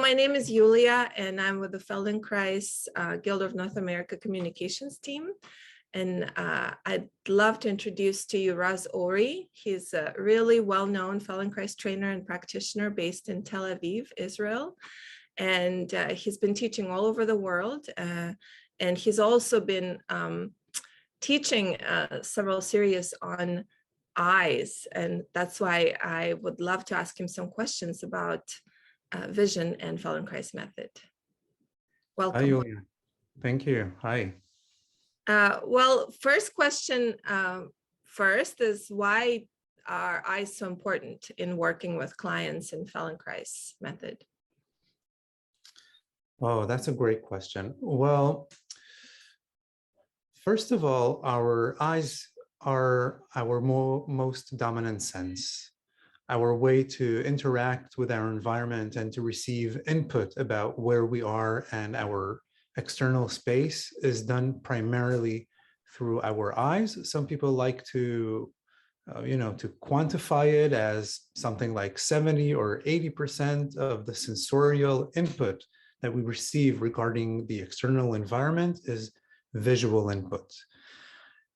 my name is Yulia, and I'm with the Feldenkrais Guild of North America Communications team. And I'd love to introduce to you Raz Ori. He's a really well-known Feldenkrais trainer and practitioner based in Tel Aviv, Israel. And he's been teaching all over the world. And he's also been teaching several series on eyes. And that's why I would love to ask him some questions about vision and Feldenkrais method. Welcome. Hi, Yulia. Thank you. Hi. Well, first question first is, why are eyes so important in working with clients in Feldenkrais method? Oh, that's a great question. Well, first of all, our eyes are our most dominant sense, our way to interact with our environment and to receive input about where we are, and our external space is done primarily through our eyes. Some people like to, to quantify it as something like 70 or 80% of the sensorial input that we receive regarding the external environment is visual input.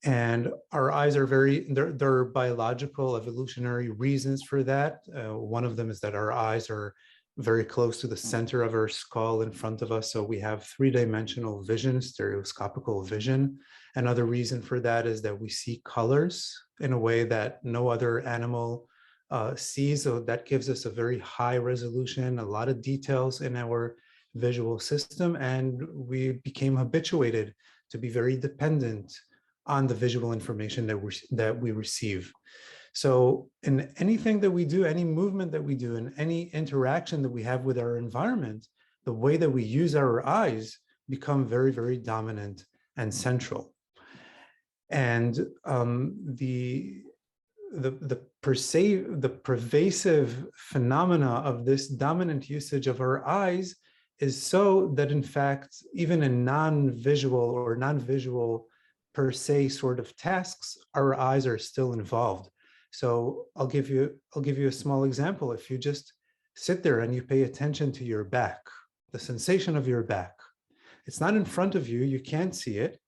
And our eyes are there are biological, evolutionary reasons for that. One of them is that our eyes are very close to the center of our skull in front of us. So we have three-dimensional vision, stereoscopical vision. Another reason for that is that we see colors in a way that no other animal sees. So that gives us a very high resolution, a lot of details in our visual system. And we became habituated to be very dependent on the visual information that we receive. So in anything that we do, any movement that we do, in any interaction that we have with our environment, the way that we use our eyes become very, very dominant and central. And the pervasive phenomena of this dominant usage of our eyes is so that, in fact, even in non-visual or non-visual per se sort of tasks, our eyes are still involved. So I'll give you a small example. If you just sit there and you pay attention to your back, the sensation of your back, it's not in front of you, you can't see it.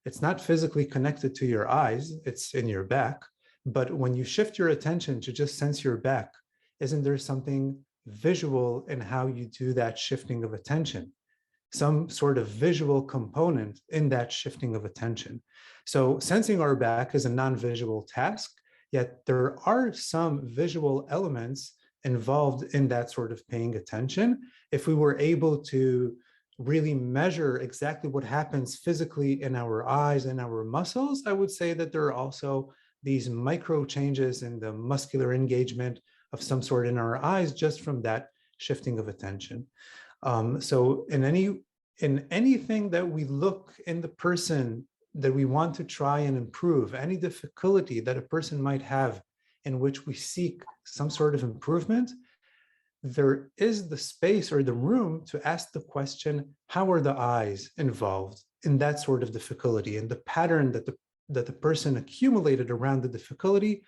It's not physically connected to your eyes, it's in your back. But when you shift your attention to just sense your back, isn't there something visual in how you do that shifting of attention? Some sort of visual component in that shifting of attention. So sensing our back is a non-visual task, yet there are some visual elements involved in that sort of paying attention. If we were able to really measure exactly what happens physically in our eyes and our muscles, I would say that there are also these micro changes in the muscular engagement of some sort in our eyes just from that shifting of attention. So in anything that we look in the person that we want to try and improve, any difficulty that a person might have in which we seek some sort of improvement, there is the space or the room to ask the question, how are the eyes involved in that sort of difficulty? And the pattern that the person accumulated around the difficulty,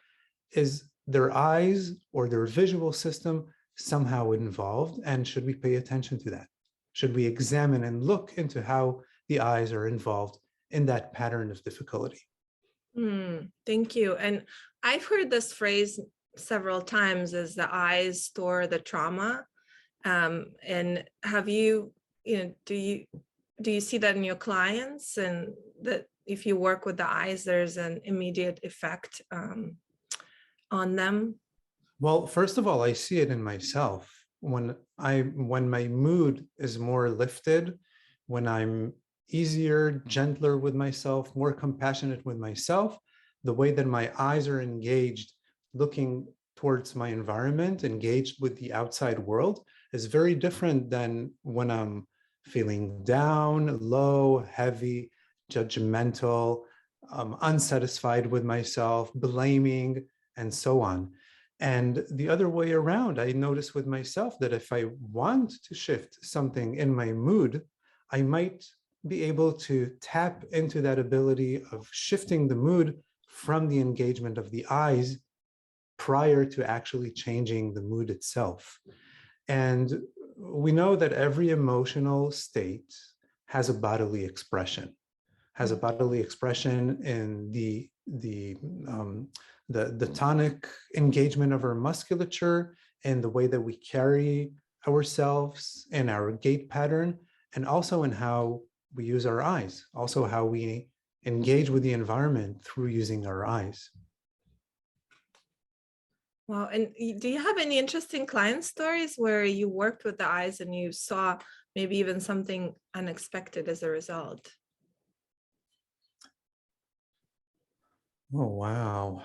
is their eyes or their visual system somehow involved? And should we pay attention to that? Should we examine and look into how the eyes are involved in that pattern of difficulty? Thank you. And I've heard this phrase several times, as the eyes store the trauma. And have you, do you see that in your clients, and that if you work with the eyes, there's an immediate effect on them? Well, first of all, I see it in myself. When my mood is more lifted, when I'm easier, gentler with myself, more compassionate with myself, the way that my eyes are engaged, looking towards my environment, engaged with the outside world, is very different than when I'm feeling down, low, heavy, judgmental, unsatisfied with myself, blaming, and so on. And the other way around, I notice with myself that if I want to shift something in my mood, I might be able to tap into that ability of shifting the mood from the engagement of the eyes prior to actually changing the mood itself. And we know that every emotional state has a bodily expression, in the tonic engagement of our musculature, and the way that we carry ourselves, in our gait pattern, and also in how we use our eyes, also how we engage with the environment through using our eyes. Wow. And do you have any interesting client stories where you worked with the eyes and you saw maybe even something unexpected as a result? Oh, wow.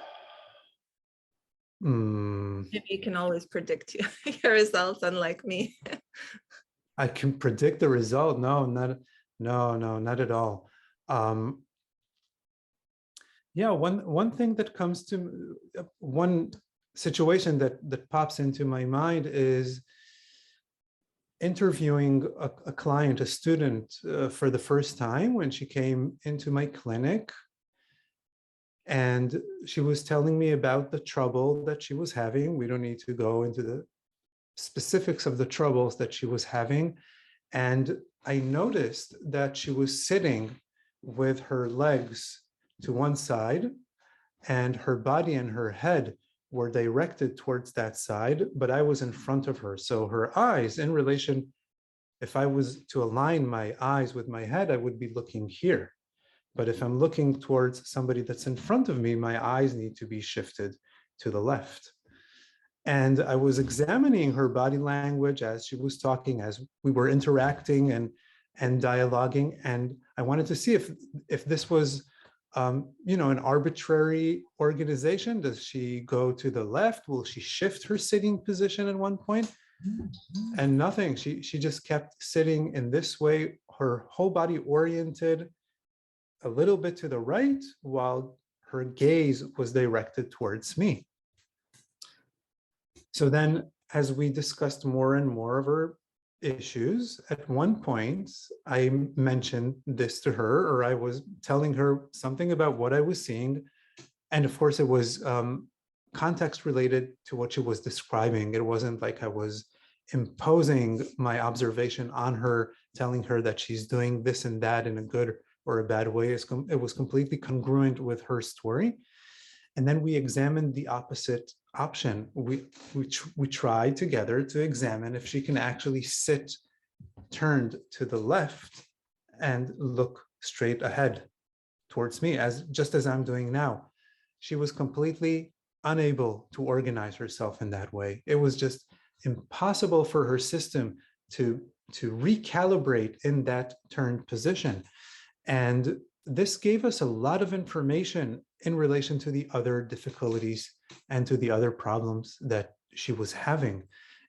Maybe you can always predict your results, unlike me. I can predict the result. No, not at all. Yeah, one thing that comes to one situation that pops into my mind is interviewing a client, a student, for the first time when she came into my clinic. And she was telling me about the trouble that she was having. We don't need to go into the specifics of the troubles that she was having. And I noticed that she was sitting with her legs to one side, and her body and her head were directed towards that side, but I was in front of her. So her eyes, in relation, if I was to align my eyes with my head, I would be looking here. But if I'm looking towards somebody that's in front of me, my eyes need to be shifted to the left. And I was examining her body language as she was talking, as we were interacting and dialoguing. And I wanted to see if this was, an arbitrary organization. Does she go to the left? Will she shift her sitting position at one point? And nothing. She just kept sitting in this way, her whole body oriented a little bit to the right, while her gaze was directed towards me. So then, as we discussed more and more of her issues, at one point, I mentioned this to her, or I was telling her something about what I was seeing. And of course, it was context related to what she was describing. It wasn't like I was imposing my observation on her, telling her that she's doing this and that in a good or a bad way. It was completely congruent with her story. And then we examined the opposite option. We tried together to examine if she can actually sit turned to the left and look straight ahead towards me, just as I'm doing now. She was completely unable to organize herself in that way. It was just impossible for her system to recalibrate in that turned position. And this gave us a lot of information in relation to the other difficulties and to the other problems that she was having.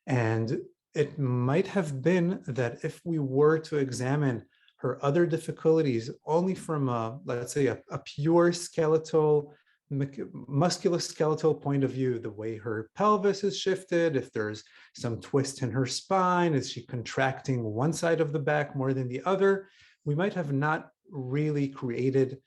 And it might have been that if we were to examine her other difficulties only from let's say a pure skeletal, musculoskeletal point of view, the way her pelvis is shifted, if there's some twist in her spine, is she contracting one side of the back more than the other, we might have not really created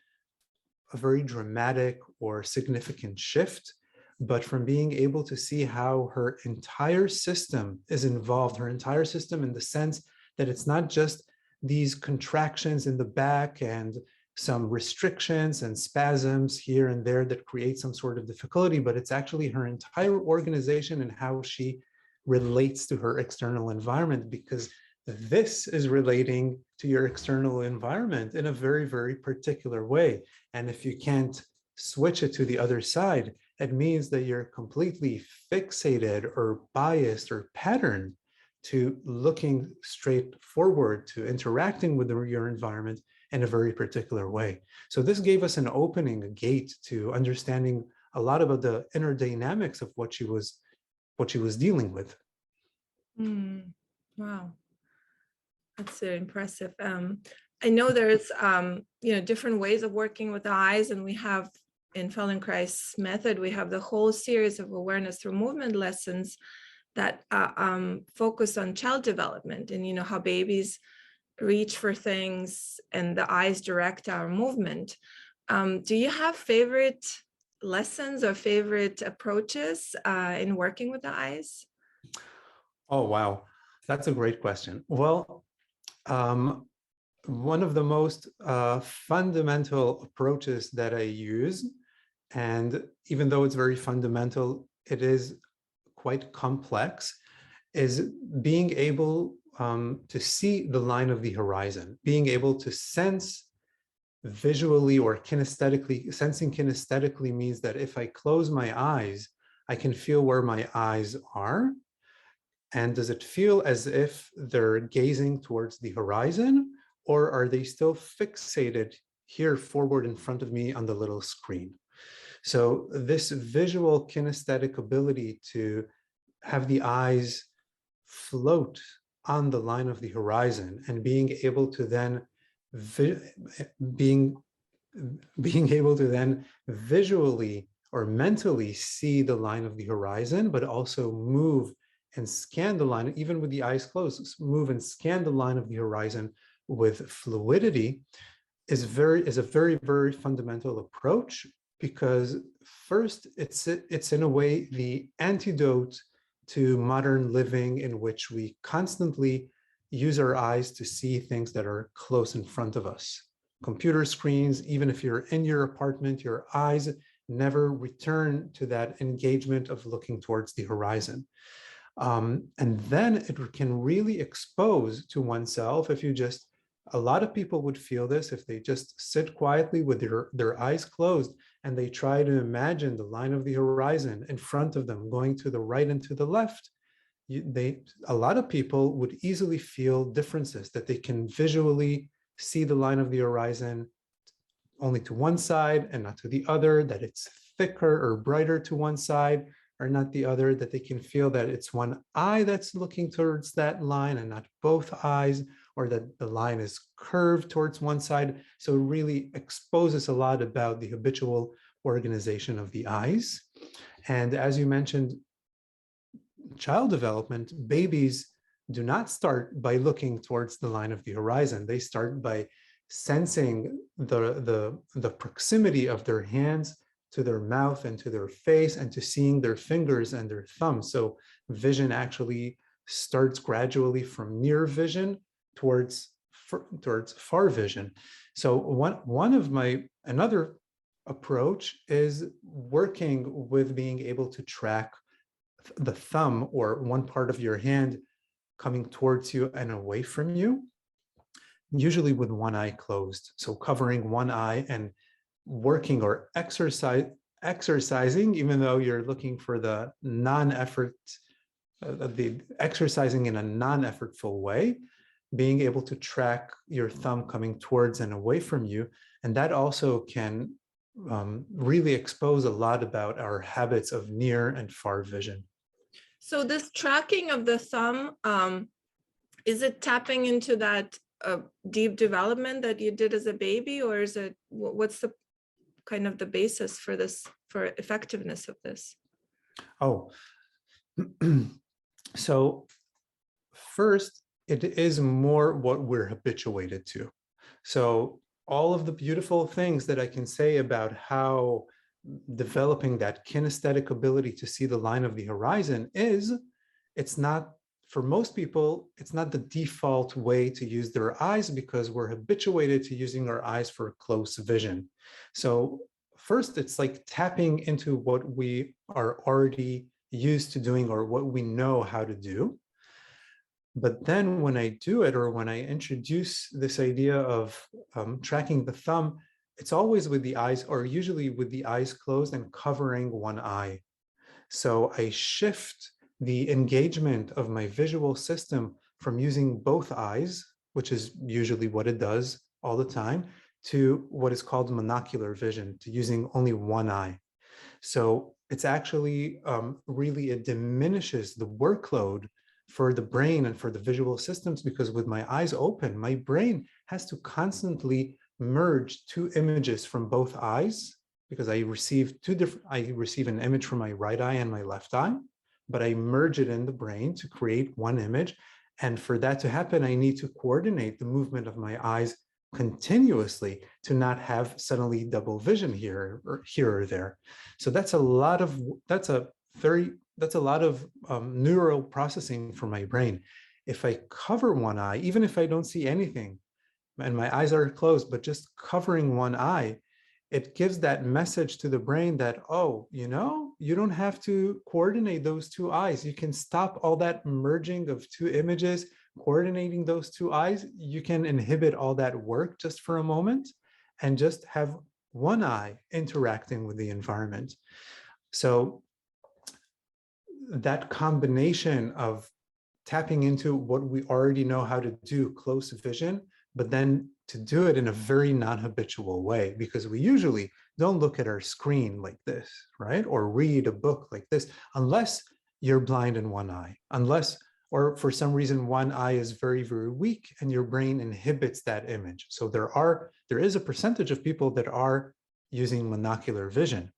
a very dramatic or significant shift. But from being able to see how her entire system is involved, her entire system in the sense that it's not just these contractions in the back and some restrictions and spasms here and there that create some sort of difficulty, but it's actually her entire organization and how she relates to her external environment, because this is relating to your external environment in a very, very particular way. And if you can't switch it to the other side, it means that you're completely fixated or biased or patterned to looking straight forward, to interacting with your environment in a very particular way. So this gave us an opening, a gate to understanding a lot about the inner dynamics of what she was dealing with. Wow. That's so impressive. I know there's, different ways of working with the eyes, and we have in Feldenkrais method, we have the whole series of awareness through movement lessons that focus on child development and, how babies reach for things and the eyes direct our movement. Do you have favorite lessons or favorite approaches in working with the eyes? Oh, wow. That's a great question. Well, one of the most fundamental approaches that I use, and even though it's very fundamental, it is quite complex, is being able to see the line of the horizon, being able to sense visually or kinesthetically. Sensing kinesthetically means that if I close my eyes, I can feel where my eyes are. And does it feel as if they're gazing towards the horizon, or are they still fixated here forward in front of me on the little screen? So this visual kinesthetic ability to have the eyes float on the line of the horizon and being able to then being able to then visually or mentally see the line of the horizon, but also move and scan the line, even with the eyes closed, move and scan the line of the horizon with fluidity, is a very, very fundamental approach, because first, it's in a way the antidote to modern living, in which we constantly use our eyes to see things that are close in front of us. Computer screens, even if you're in your apartment, your eyes never return to that engagement of looking towards the horizon. And then it can really expose to oneself, if you just, a lot of people would feel this if they just sit quietly with their eyes closed and they try to imagine the line of the horizon in front of them going to the right and to the left. A lot of people would easily feel differences, that they can visually see the line of the horizon only to one side and not to the other, that it's thicker or brighter to one side or not the other, that they can feel that it's one eye that's looking towards that line and not both eyes, or that the line is curved towards one side. So it really exposes a lot about the habitual organization of the eyes. And as you mentioned, child development, babies do not start by looking towards the line of the horizon. They start by sensing the proximity of their hands to their mouth and to their face, and to seeing their fingers and their thumbs. So vision actually starts gradually from near vision towards far vision. So another approach is working with being able to track the thumb, or one part of your hand, coming towards you and away from you, usually with one eye closed. So covering one eye and working or exercising, even though you're looking for the non-effort, the exercising in a non-effortful way, being able to track your thumb coming towards and away from you. And that also can really expose a lot about our habits of near and far vision. So this tracking of the thumb, is it tapping into that deep development that you did as a baby, or is it, what's the kind of the basis for this, for effectiveness of this? Oh, so first, it is more what we're habituated to. So all of the beautiful things that I can say about how developing that kinesthetic ability to see the line of the horizon is, it's not, for most people, it's not the default way to use their eyes, because we're habituated to using our eyes for close vision. So first, it's like tapping into what we are already used to doing, or what we know how to do. But then when I do it, or when I introduce this idea of tracking the thumb, it's always with the eyes, or usually with the eyes closed and covering one eye. So I shift the engagement of my visual system from using both eyes, which is usually what it does all the time, to what is called monocular vision, to using only one eye. So it's actually really, it diminishes the workload for the brain and for the visual systems, because with my eyes open, my brain has to constantly merge two images from both eyes, because I receive an image from my right eye and my left eye, but I merge it in the brain to create one image. And for that to happen, I need to coordinate the movement of my eyes continuously to not have suddenly double vision here or there. So that's a lot of neural processing for my brain. If I cover one eye, even if I don't see anything and my eyes are closed, but just covering one eye, it gives that message to the brain that, oh, you don't have to coordinate those two eyes. You can stop all that merging of two images, coordinating those two eyes. You can inhibit all that work just for a moment and just have one eye interacting with the environment. So that combination of tapping into what we already know how to do, close vision, but then to do it in a very non-habitual way, because we usually don't look at our screen like this, right? Or read a book like this, unless you're blind in one eye, unless, or for some reason, one eye is very, very weak and your brain inhibits that image. So there is a percentage of people that are using monocular vision.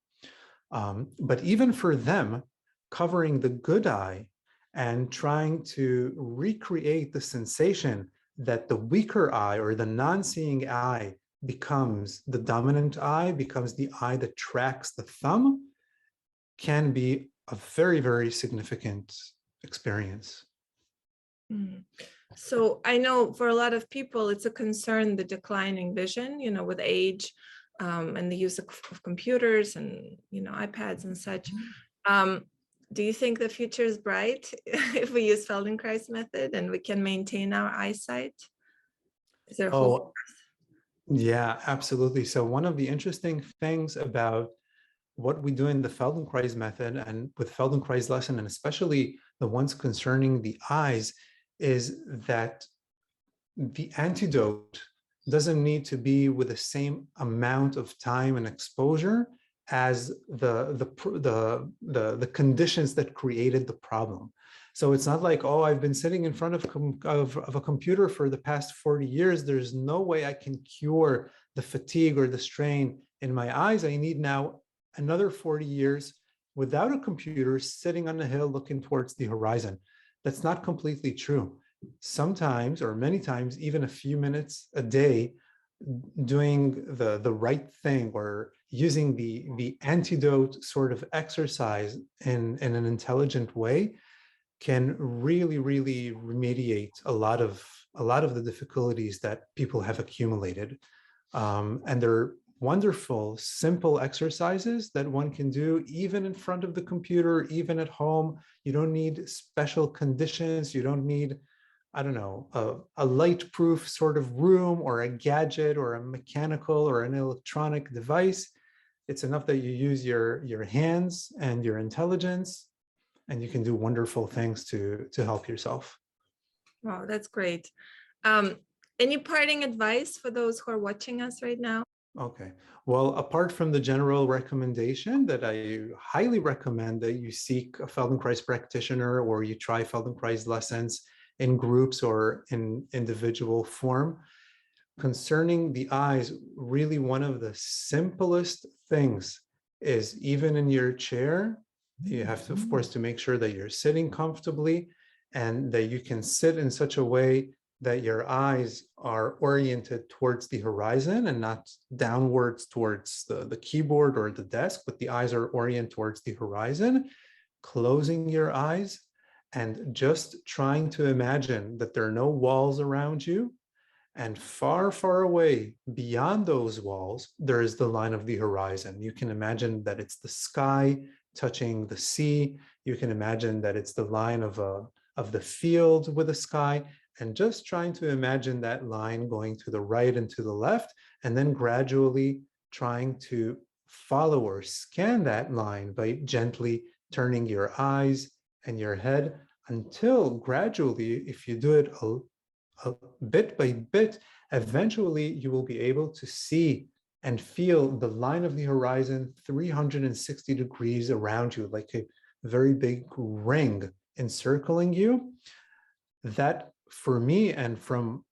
But even for them, covering the good eye and trying to recreate the sensation that the weaker eye or the non-seeing eye becomes the dominant eye, becomes the eye that tracks the thumb, can be a very, very significant experience. So I know for a lot of people, it's a concern, the declining vision, with age, and the use of computers and, iPads and such. Do you think the future is bright if we use Feldenkrais method and we can maintain our eyesight? Is there hope? Yeah, absolutely. So one of the interesting things about what we do in the Feldenkrais method and with Feldenkrais lesson, and especially the ones concerning the eyes, is that the antidote doesn't need to be with the same amount of time and exposure as the conditions that created the problem. So it's not like, oh, I've been sitting in front of a computer for the past 40 years. There's no way I can cure the fatigue or the strain in my eyes. I need now another 40 years without a computer, sitting on a hill looking towards the horizon. That's not completely true. Sometimes, or many times, even a few minutes a day, doing the right thing or using the antidote sort of exercise in an intelligent way can really, really remediate a lot of the difficulties that people have accumulated. And they're wonderful, simple exercises that one can do even in front of the computer, even at home. You don't need special conditions. You don't need, I don't know, a light-proof sort of room or a gadget or a mechanical or an electronic device. It's enough that you use your hands and your intelligence, and you can do wonderful things to help yourself. Wow, that's great. Any parting advice for those who are watching us right now? Okay. Well, apart from the general recommendation that I highly recommend that you seek a Feldenkrais practitioner or you try Feldenkrais lessons in groups or in individual form, concerning the eyes, really one of the simplest things is, even in your chair, you have to, of course, to make sure that you're sitting comfortably and that you can sit in such a way that your eyes are oriented towards the horizon and not downwards towards the keyboard or the desk, but the eyes are oriented towards the horizon, closing your eyes and just trying to imagine that there are no walls around you. And far, far away beyond those walls, there is the line of the horizon. You can imagine that it's the sky touching the sea. You can imagine that it's the line of the field with the sky, and just trying to imagine that line going to the right and to the left, and then gradually trying to follow or scan that line by gently turning your eyes and your head until gradually, if you do it bit by bit, eventually you will be able to see and feel the line of the horizon 360 degrees around you, like a very big ring encircling you. That, for me and from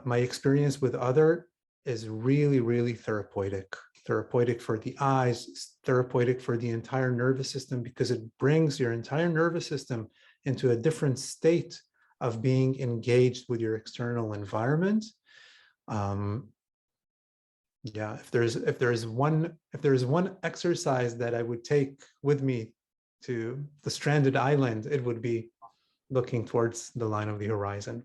my experience with other, is really, really therapeutic for the eyes, therapeutic for the entire nervous system, because it brings your entire nervous system into a different state of being engaged with your external environment. Yeah, if there's one exercise that I would take with me to the stranded island, it would be looking towards the line of the horizon.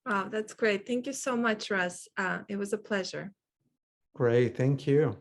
Wow, that's great. Thank you so much, Raz. It was a pleasure. Great, thank you.